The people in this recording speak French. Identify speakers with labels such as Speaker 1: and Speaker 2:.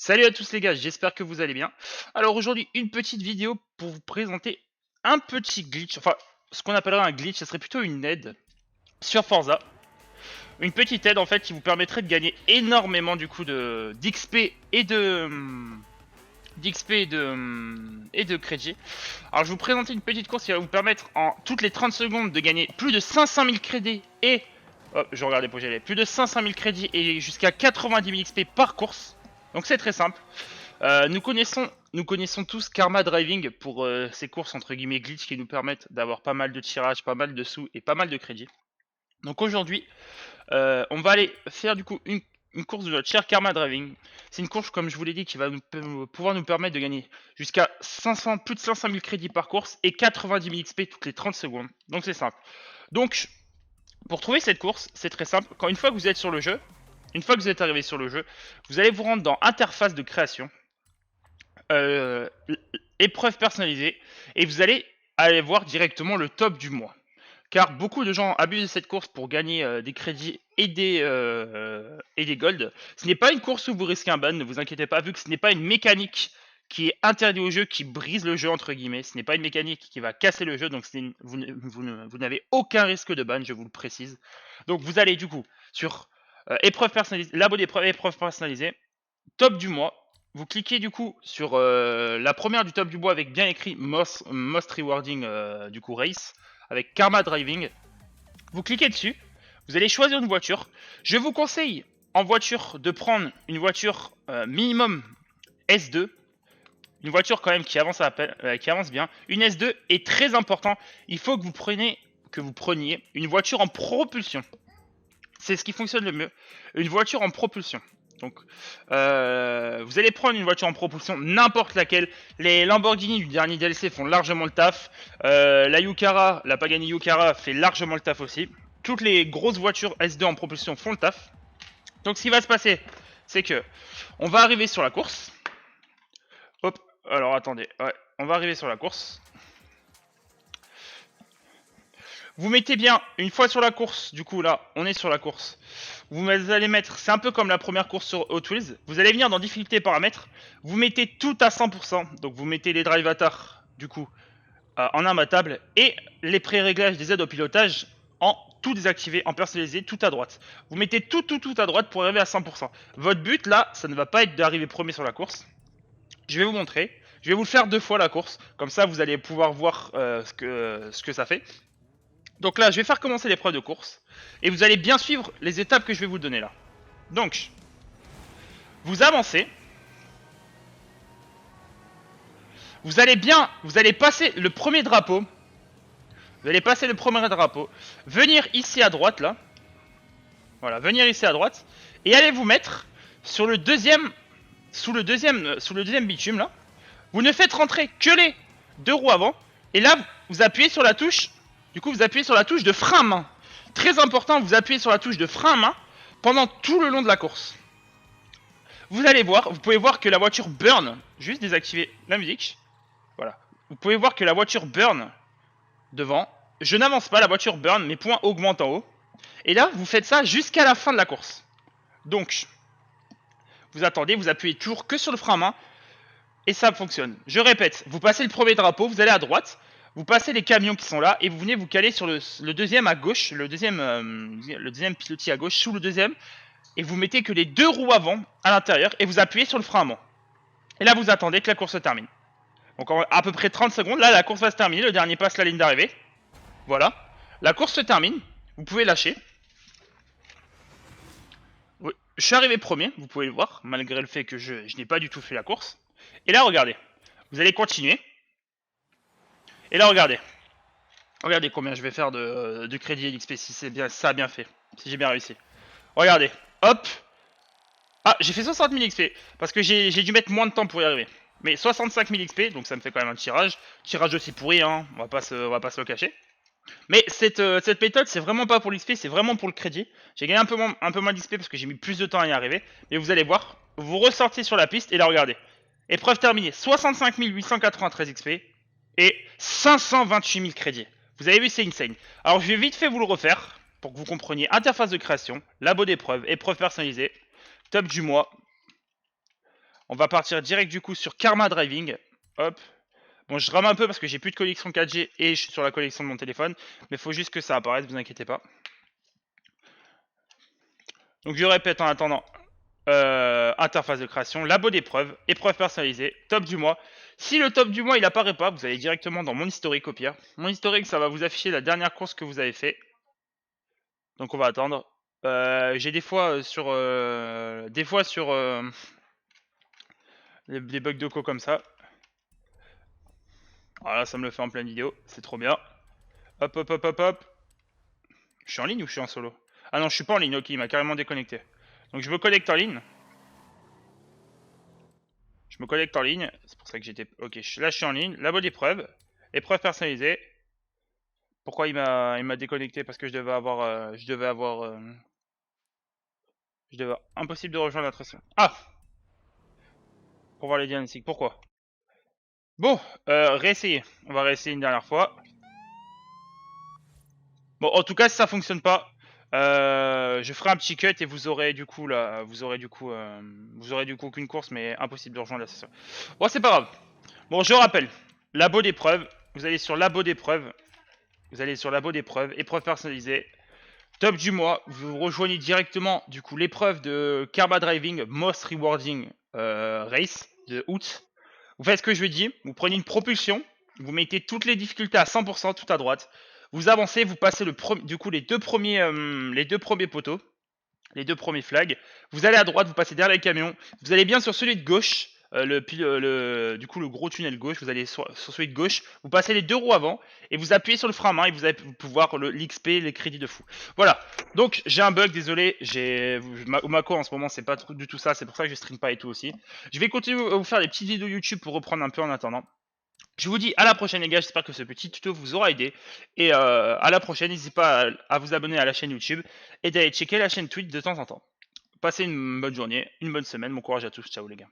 Speaker 1: Salut à tous les gars, j'espère que vous allez bien. Alors aujourd'hui, une petite vidéo pour vous présenter un petit glitch, enfin ce qu'on appellera un glitch, ce serait plutôt une aide sur Forza. Une petite aide en fait qui vous permettrait de gagner énormément du coup de d'XP et de crédit. Alors je vais vous présenter une petite course qui va vous permettre en toutes les 30 secondes de gagner plus de 500 000 crédits et hop, je regardais pour y aller, plus de 500 000 crédits et jusqu'à 90 000 XP par course. Donc c'est très simple. Nous connaissons tous Karma Driving pour ces courses entre guillemets glitch qui nous permettent d'avoir pas mal de tirages, pas mal de sous et pas mal de crédits. Donc aujourd'hui, on va aller faire du coup une course de notre cher Karma Driving. C'est une course, comme je vous l'ai dit, qui va pouvoir nous permettre de gagner jusqu'à plus de 500 000 crédits par course et 90 000 XP toutes les 30 secondes. Donc c'est simple. Donc, pour trouver cette course, c'est très simple. Une fois que vous êtes sur le jeu, une fois que vous êtes arrivé sur le jeu, vous allez vous rendre dans interface de création. Épreuve personnalisée, et vous allez aller voir directement le top du mois. Car beaucoup de gens abusent de cette course pour gagner des crédits et des golds. Ce n'est pas une course où vous risquez un ban, ne vous inquiétez pas, vu que ce n'est pas une mécanique qui est interdite au jeu, qui brise le jeu entre guillemets. Ce n'est pas une mécanique qui va casser le jeu, donc vous n'avez aucun risque de ban, je vous le précise. Donc vous allez du coup sur épreuve personnalisée, labo d'épreuve, épreuve personnalisée, top du mois. Vous cliquez du coup sur la première du top du bois avec bien écrit Most Rewarding du coup Race avec Karma Driving. Vous cliquez dessus, vous allez choisir une voiture. Je vous conseille en voiture de prendre une voiture minimum S2, une voiture quand même qui avance bien. Une S2 est très important. Il faut que vous preniez une voiture en propulsion. C'est ce qui fonctionne le mieux. Une voiture en propulsion. Donc, vous allez prendre une voiture en propulsion, n'importe laquelle. Les Lamborghini du dernier DLC font largement le taf. La Pagani Huayra fait largement le taf aussi. Toutes les grosses voitures S2 en propulsion font le taf. Donc, ce qui va se passer, c'est que on va arriver sur la course. Hop, alors attendez, ouais, on va arriver sur la course. Vous mettez bien, une fois sur la course, du coup là, on est sur la course. Vous allez mettre, c'est un peu comme la première course sur Hot Wheels, vous allez venir dans difficulté paramètres, vous mettez tout à 100%, donc vous mettez les drive avatars, du coup, en imbattable, et les pré-réglages des aides au pilotage en tout désactivé, en personnalisé, tout à droite. Vous mettez tout à droite pour arriver à 100%. Votre but là, ça ne va pas être d'arriver premier sur la course. Je vais vous montrer, je vais vous le faire 2 fois la course, comme ça vous allez pouvoir voir ce que ça fait. Donc là, je vais faire commencer l'épreuve de course. Et vous allez bien suivre les étapes que je vais vous donner là. Donc, vous avancez. Vous allez passer le premier drapeau. Vous allez passer le premier drapeau. Venir ici à droite là. Voilà, venir ici à droite. Et allez vous mettre sur le deuxième, sous le deuxième bitume là. Vous ne faites rentrer que les 2 roues avant. Et là, vous appuyez sur la touche. Du coup, vous appuyez sur la touche de frein à main. Très important, vous appuyez sur la touche de frein à main pendant tout le long de la course. Vous allez voir, vous pouvez voir que la voiture burn. Juste désactiver la musique. Voilà. Vous pouvez voir que la voiture burn devant. Je n'avance pas, la voiture burn, mes points augmentent en haut. Et là, vous faites ça jusqu'à la fin de la course. Donc, vous attendez, vous appuyez toujours que sur le frein à main. Et ça fonctionne. Je répète, vous passez le premier drapeau, vous allez à droite. Vous passez les camions qui sont là et vous venez vous caler sur le deuxième à gauche, le deuxième pilotis à gauche, sous le deuxième, et vous mettez que les 2 roues avant à l'intérieur et vous appuyez sur le frein à main. Et là vous attendez que la course se termine. Donc en à peu près 30 secondes, là la course va se terminer, le dernier passe la ligne d'arrivée. Voilà, la course se termine, vous pouvez lâcher. Oui, je suis arrivé premier, vous pouvez le voir, malgré le fait que je n'ai pas du tout fait la course. Et là regardez, vous allez continuer. Et là regardez. Regardez combien je vais faire de crédit et d'XP si c'est bien, ça a bien fait. Si j'ai bien réussi. Regardez. Hop. Ah, j'ai fait 60 000 XP. Parce que j'ai dû mettre moins de temps pour y arriver. Mais 65 000 XP, donc ça me fait quand même un tirage. Tirage aussi pourri, hein. On va pas se le cacher. Mais cette méthode, c'est vraiment pas pour l'XP, c'est vraiment pour le crédit. J'ai gagné un peu moins d'XP parce que j'ai mis plus de temps à y arriver. Mais vous allez voir, vous ressortez sur la piste et là, regardez. Épreuve terminée. 65 893 XP et 528 000 crédits. Vous avez vu, c'est insane. Alors je vais vite fait vous le refaire pour que vous compreniez. Interface de création, labo d'épreuve, épreuve personnalisée, top du mois. On va partir direct du coup sur Karma Driving. Hop. Bon, je rame un peu parce que j'ai plus de connexion 4G et je suis sur la connexion de mon téléphone. Mais il faut juste que ça apparaisse, vous inquiétez pas. Donc je répète en attendant. Interface de création, labo d'épreuve, épreuve personnalisée, top du mois. Si le top du mois il apparaît pas, vous allez directement dans mon historique au pire. Mon historique, ça va vous afficher la dernière course que vous avez fait. Donc on va attendre. J'ai des fois sur des bugs de co comme ça. Voilà, ça me le fait en pleine vidéo, c'est trop bien. Hop hop hop hop hop. Je suis en ligne ou je suis en solo? Ah non, je suis pas en ligne, ok, il m'a carrément déconnecté. Donc je me connecte en ligne. Je me connecte en ligne, c'est pour ça que j'étais... Ok, là je suis en ligne, labo d'épreuve, épreuve personnalisée. Pourquoi il m'a déconnecté? Parce que je devais avoir... Impossible de rejoindre la trace. Ah! Pour voir les diagnostics, pourquoi? Bon, réessayer. On va réessayer une dernière fois. Bon, en tout cas, si ça fonctionne pas, je ferai un petit cut et vous aurez du coup là, vous aurez du coup qu'une course, mais impossible de rejoindre la session. Bon, c'est pas grave. Bon, je rappelle, labo d'épreuve. Vous allez sur labo d'épreuve. Vous allez sur labo d'épreuve, épreuve personnalisée. Top du mois, vous rejoignez directement du coup l'épreuve de Karma Driving Most Rewarding Race de août. Vous faites ce que je lui dis, vous prenez une propulsion, vous mettez toutes les difficultés à 100% tout à droite, vous avancez, vous passez du coup les deux premiers poteaux, les deux premiers flags, vous allez à droite, vous passez derrière les camions, vous allez bien sur celui de gauche, du coup le gros tunnel gauche, vous allez sur celui de gauche, vous passez les deux roues avant et vous appuyez sur le frein à main et vous allez pouvoir l'XP, les crédits de fou. Voilà, donc j'ai un bug, désolé, Omako en ce moment c'est pas du tout ça, c'est pour ça que je stream pas et tout aussi. Je vais continuer à vous faire des petites vidéos YouTube pour reprendre un peu en attendant. Je vous dis à la prochaine les gars, j'espère que ce petit tuto vous aura aidé. Et à la prochaine, n'hésitez pas à vous abonner à la chaîne YouTube et d'aller checker la chaîne Twitch de temps en temps. Passez une bonne journée, une bonne semaine, bon courage à tous, ciao les gars.